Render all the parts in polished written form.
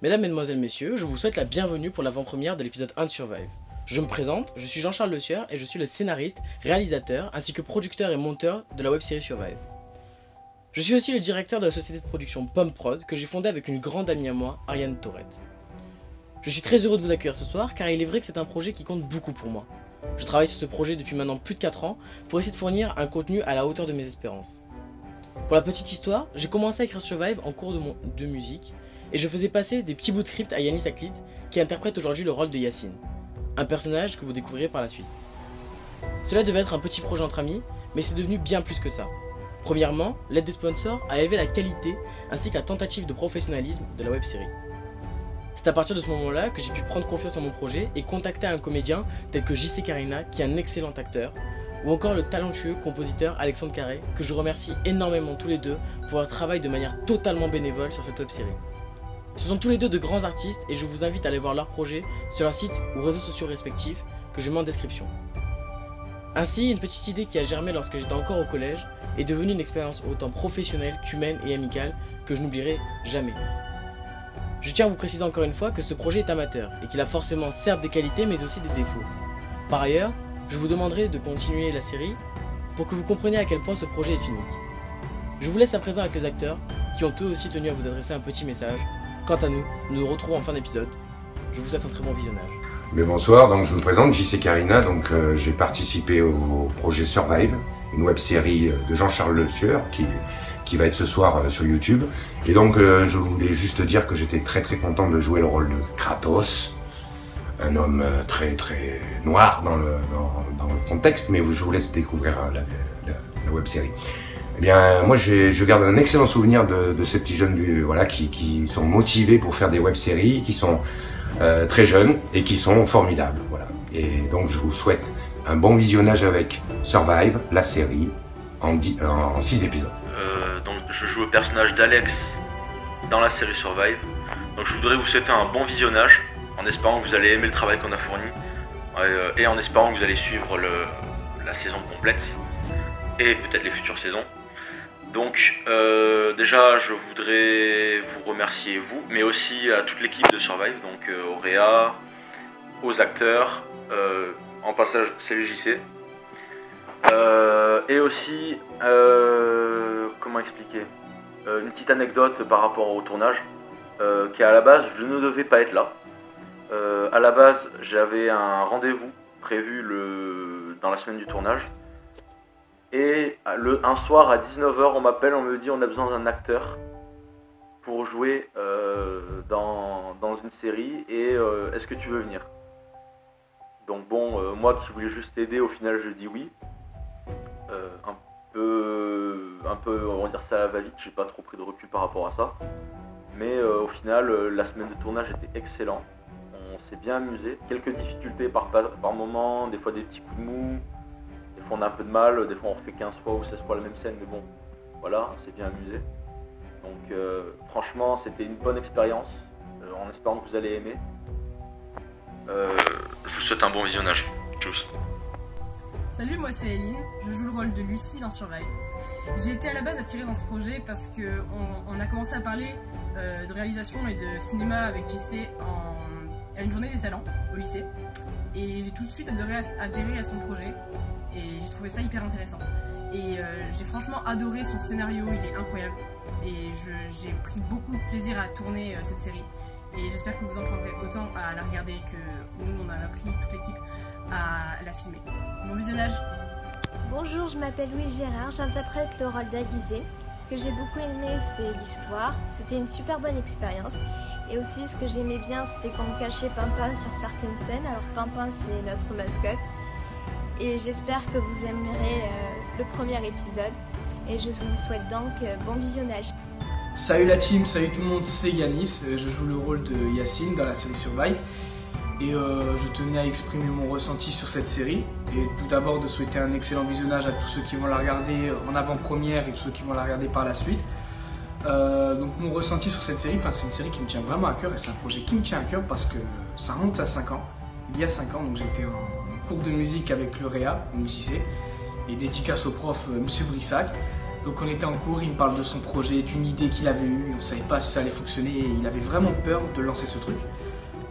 Mesdames, Mesdemoiselles, Messieurs, je vous souhaite la bienvenue pour l'avant-première de l'épisode 1 de Survive. Je me présente, je suis Jean-Charles Le Sieur et je suis le scénariste, réalisateur ainsi que producteur et monteur de la web-série Survive. Je suis aussi le directeur de la société de production Pomme Prod que j'ai fondée avec une grande amie à moi, Ariane Tourette. Je suis très heureux de vous accueillir ce soir car il est vrai que c'est un projet qui compte beaucoup pour moi. Je travaille sur ce projet depuis maintenant plus de 4 ans pour essayer de fournir un contenu à la hauteur de mes espérances. Pour la petite histoire, j'ai commencé à écrire Survive en cours de musique et je faisais passer des petits bouts de script à Yanis Aklit qui interprète aujourd'hui le rôle de Yacine, un personnage que vous découvrirez par la suite. Cela devait être un petit projet entre amis, mais c'est devenu bien plus que ça. Premièrement, l'aide des sponsors a élevé la qualité ainsi que la tentative de professionnalisme de la web-série. C'est à partir de ce moment-là que j'ai pu prendre confiance en mon projet et contacter un comédien tel que JC Carina qui est un excellent acteur, ou encore le talentueux compositeur Alexandre Carré que je remercie énormément tous les deux pour leur travail de manière totalement bénévole sur cette web-série. Ce sont tous les deux de grands artistes et je vous invite à aller voir leurs projets sur leurs sites ou réseaux sociaux respectifs que je mets en description. Ainsi, une petite idée qui a germé lorsque j'étais encore au collège est devenue une expérience autant professionnelle qu'humaine et amicale que je n'oublierai jamais. Je tiens à vous préciser encore une fois que ce projet est amateur et qu'il a forcément certes des qualités mais aussi des défauts. Par ailleurs, je vous demanderai de continuer la série pour que vous compreniez à quel point ce projet est unique. Je vous laisse à présent avec les acteurs qui ont eux aussi tenu à vous adresser un petit message. Quant à nous, nous nous retrouvons en fin d'épisode. Je vous souhaite un très bon visionnage. Mais bonsoir, donc je me présente, JC Carina, donc j'ai participé au projet Survive, une web-série de Jean-Charles Le Sieur qui va être ce soir sur YouTube. Et donc je voulais juste dire que j'étais très content de jouer le rôle de Kratos, un homme très noir dans le contexte, mais je vous laisse découvrir la web-série. Eh bien, moi, je garde un excellent souvenir de ces petits jeunes qui sont motivés pour faire des web-séries, qui sont très jeunes et qui sont formidables. Voilà. Et donc, je vous souhaite un bon visionnage avec Survive, la série, en 6 épisodes. Donc, je joue le personnage d'Alex dans la série Survive. Donc, je voudrais vous souhaiter un bon visionnage, en espérant que vous allez aimer le travail qu'on a fourni, et en espérant que vous allez suivre la saison complète, et peut-être les futures saisons. Donc déjà je voudrais vous remercier vous, mais aussi à toute l'équipe de Survive, donc au Réa, aux acteurs, en passage salut JC, et aussi comment expliquer, une petite anecdote par rapport au tournage, qui à la base je ne devais pas être là. À la base j'avais un rendez-vous prévu dans la semaine du tournage. Et un soir à 19 h on m'appelle, on me dit on a besoin d'un acteur pour jouer dans une série et est-ce que tu veux venir? Donc bon, moi qui voulais juste aider, au final je dis oui. Un peu on va dire ça va vite, j'ai pas trop pris de recul par rapport à ça. Mais au final la semaine de tournage était excellent, on s'est bien amusé. Quelques difficultés par moment, des fois des petits coups de mou. Des fois on a un peu de mal, des fois on refait 15 fois ou 16 fois la même scène, mais bon, voilà, on s'est bien amusé. Donc franchement c'était une bonne expérience, en espérant que vous allez aimer. Je vous souhaite un bon visionnage. Tchuss. Salut, moi c'est Eline, je joue le rôle de Lucie dans Survive. J'ai été à la base attirée dans ce projet parce qu'on a commencé à parler de réalisation et de cinéma avec JC à une journée des talents au lycée. Et j'ai tout de suite adhéré à son projet. Et j'ai trouvé ça hyper intéressant. Et j'ai franchement adoré son scénario, il est incroyable. Et j'ai pris beaucoup de plaisir à tourner cette série. Et j'espère que vous en prendrez autant à la regarder que nous, on a appris, toute l'équipe, à la filmer. Bon visionnage. Bonjour, je m'appelle Louis Gérard, j'interprète le rôle d'Alizé. Ce que j'ai beaucoup aimé, c'est l'histoire. C'était une super bonne expérience. Et aussi, ce que j'aimais bien, c'était qu'on cachait Pimpin sur certaines scènes. Alors Pimpin, c'est notre mascotte. Et j'espère que vous aimerez le premier épisode. Et je vous souhaite donc bon visionnage. Salut la team, salut tout le monde, c'est Yanis. Je joue le rôle de Yacine dans la série Survive. Et je tenais à exprimer mon ressenti sur cette série. Et tout d'abord de souhaiter un excellent visionnage à tous ceux qui vont la regarder en avant-première et tous ceux qui vont la regarder par la suite. Donc mon ressenti sur cette série, c'est une série qui me tient vraiment à cœur et c'est un projet qui me tient à cœur parce que ça remonte à 5 ans. Il y a 5 ans, donc j'étais en cours de musique avec le Réa, au Musicé, et dédicace au prof Monsieur Brissac. Donc on était en cours, il me parle de son projet, d'une idée qu'il avait eue, on ne savait pas si ça allait fonctionner et il avait vraiment peur de lancer ce truc.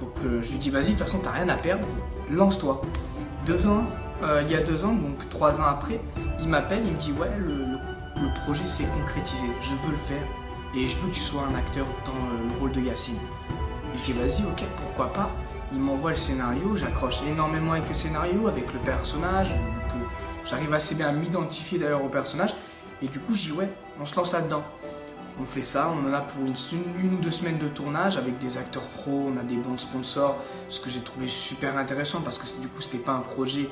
Donc je lui dis vas-y, de toute façon t'as rien à perdre, lance-toi. Il y a 2 ans, donc 3 ans après, il m'appelle, il me dit ouais le projet s'est concrétisé, je veux le faire et je veux que tu sois un acteur dans le rôle de Yacine. Je dis vas-y, ok, pourquoi pas. Il m'envoie le scénario, j'accroche énormément avec le scénario, avec le personnage, j'arrive assez bien à m'identifier d'ailleurs au personnage. Et du coup, je dis ouais, on se lance là-dedans. On fait ça, on en a pour une ou 2 semaines de tournage avec des acteurs pros, on a des bons sponsors, ce que j'ai trouvé super intéressant parce que du coup, c'était pas un projet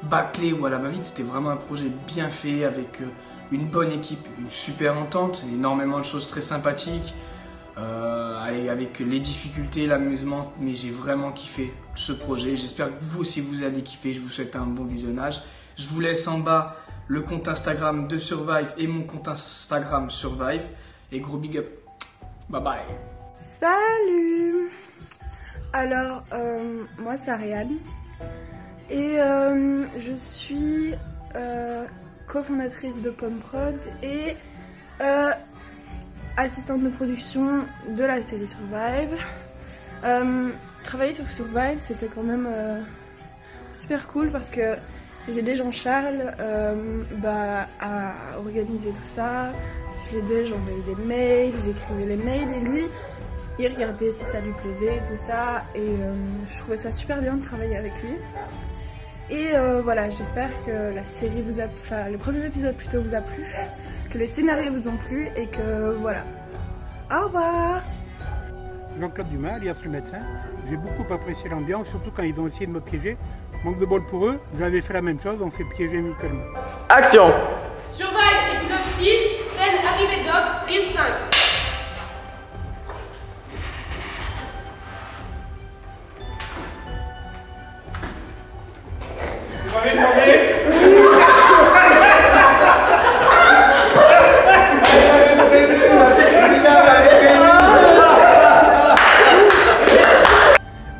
bâclé ou à la va-vite, c'était vraiment un projet bien fait avec une bonne équipe, une super entente, énormément de choses très sympathiques, avec les difficultés, l'amusement, mais j'ai vraiment kiffé ce projet. J'espère que vous aussi vous allez kiffer, je vous souhaite un bon visionnage. Je vous laisse en bas le compte Instagram de Survive et mon compte Instagram Survive. Et gros big up. Bye bye. Salut. Alors, moi c'est Ariane. Et je suis cofondatrice de Pomme Prod et assistante de production de la série Survive. Travailler sur Survive, c'était quand même super cool parce que j'ai aidé Jean-Charles à organiser tout ça. Je l'aidais, j'envoyais des mails, j'écrivais les mails et lui, il regardait si ça lui plaisait, tout ça. Et je trouvais ça super bien de travailler avec lui. Et voilà, j'espère que la série vous a, enfin le premier épisode plutôt vous a plu, que les scénarios vous ont plu et que voilà. Au revoir. Jean-Claude Dumas, alias le médecin. J'ai beaucoup apprécié l'ambiance, surtout quand ils ont essayé de me piéger. Manque de bol pour eux, j'avais fait la même chose, on s'est piégé mutuellement. Action! Survive, épisode 6, scène arrivée d'Oc, prise 5. Vous m'avez demandé?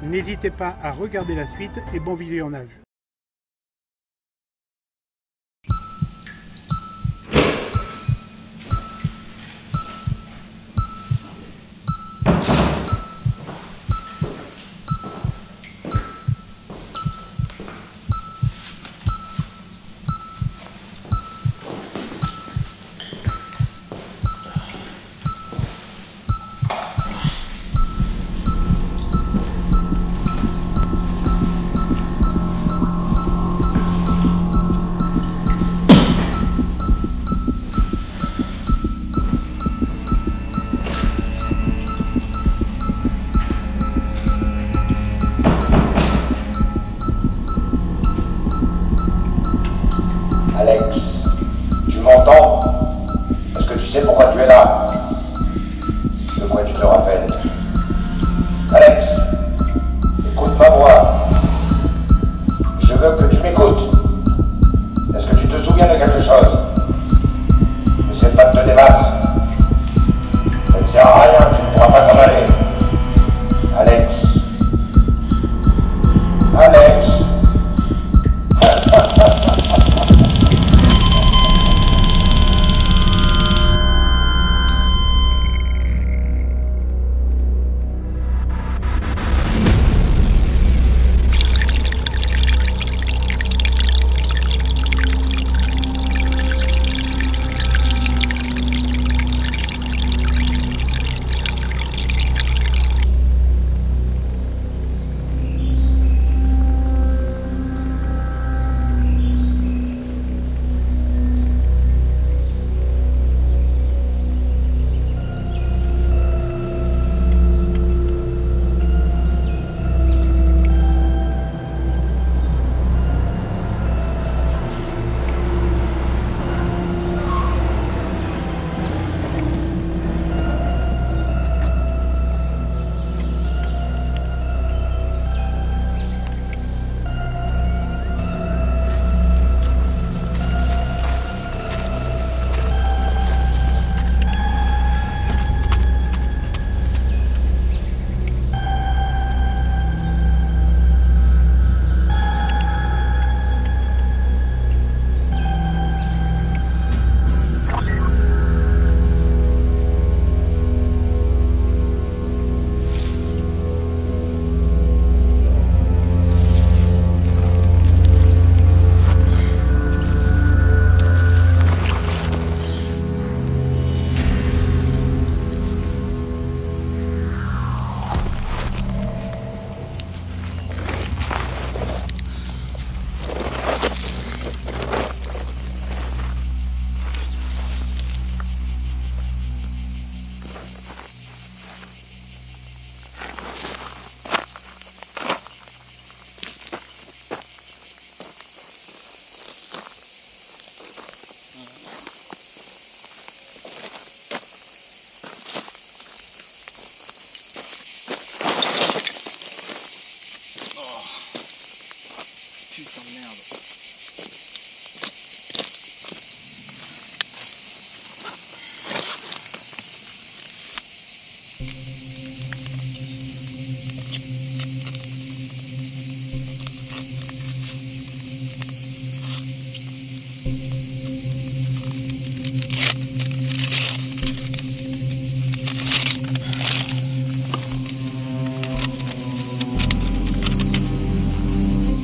N'hésitez pas à regarder la suite et bon visionnage. Alex, tu m'entends? Est-ce que tu sais pourquoi tu es là? De quoi tu te rappelles? Alex, écoute ma voix. Je veux que tu m'écoutes. Est-ce que tu te souviens de quelque chose? N'essaie pas de te débattre. Ça ne sert à rien, tu ne pourras pas t'en aller. Alex. Alex.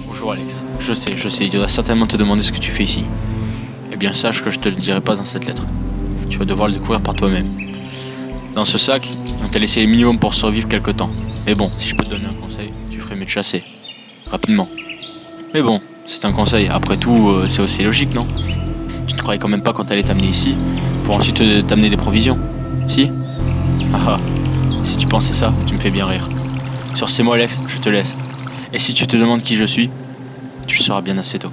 Bonjour Alex, je sais, il doit certainement te demander ce que tu fais ici. Eh bien sache que je te le dirai pas dans cette lettre. Tu vas devoir le découvrir par toi-même. Dans ce sac, on t'a laissé le minimum pour survivre quelque temps. Mais bon, si je peux te donner un conseil, tu ferais mieux de chasser. Rapidement. Mais bon, c'est un conseil, après tout, c'est aussi logique, non? Tu te croyais quand même pas quand t'allais t'amener ici, pour ensuite t'amener des provisions? Si? Ah ah, si tu pensais ça, tu me fais bien rire. Sur ces mots Alex, je te laisse. Et si tu te demandes qui je suis, tu le sauras bien assez tôt.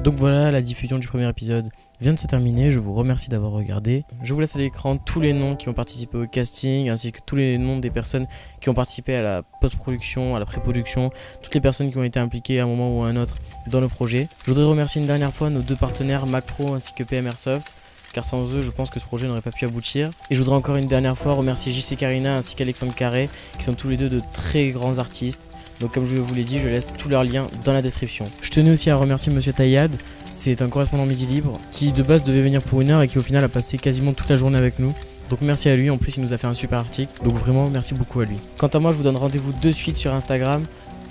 Donc voilà, la diffusion du premier épisode vient de se terminer, je vous remercie d'avoir regardé. Je vous laisse à l'écran tous les noms qui ont participé au casting, ainsi que tous les noms des personnes qui ont participé à la post-production, à la pré-production, toutes les personnes qui ont été impliquées à un moment ou à un autre dans le projet. Je voudrais remercier une dernière fois nos deux partenaires Mac Pro ainsi que PM Airsoft, car sans eux je pense que ce projet n'aurait pas pu aboutir. Et je voudrais encore une dernière fois remercier JC Carina ainsi qu'Alexandre Carré, qui sont tous les deux de très grands artistes. Donc comme je vous l'ai dit, je laisse tous leurs liens dans la description. Je tenais aussi à remercier Monsieur Taïad, c'est un correspondant Midi Libre, qui de base devait venir pour 1 heure et qui au final a passé quasiment toute la journée avec nous. Donc merci à lui, en plus il nous a fait un super article, donc vraiment merci beaucoup à lui. Quant à moi, je vous donne rendez-vous de suite sur Instagram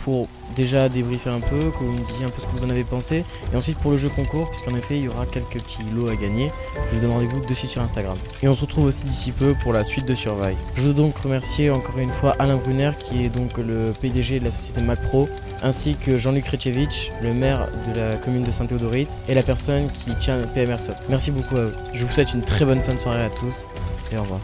pour déjà débriefer un peu, que vous me disiez un peu ce que vous en avez pensé, et ensuite pour le jeu concours, puisqu'en effet il y aura quelques petits lots à gagner, je vous donne rendez-vous de suite sur Instagram. Et on se retrouve aussi d'ici peu pour la suite de Survive. Je veux donc remercier encore une fois Alain Brunner, qui est donc le PDG de la société Mac Pro, ainsi que Jean-Luc Rechevich, le maire de la commune de Saint-Théodorite, et la personne qui tient PM Airsoft. Merci beaucoup à eux. Je vous souhaite une très bonne fin de soirée à tous, et au revoir.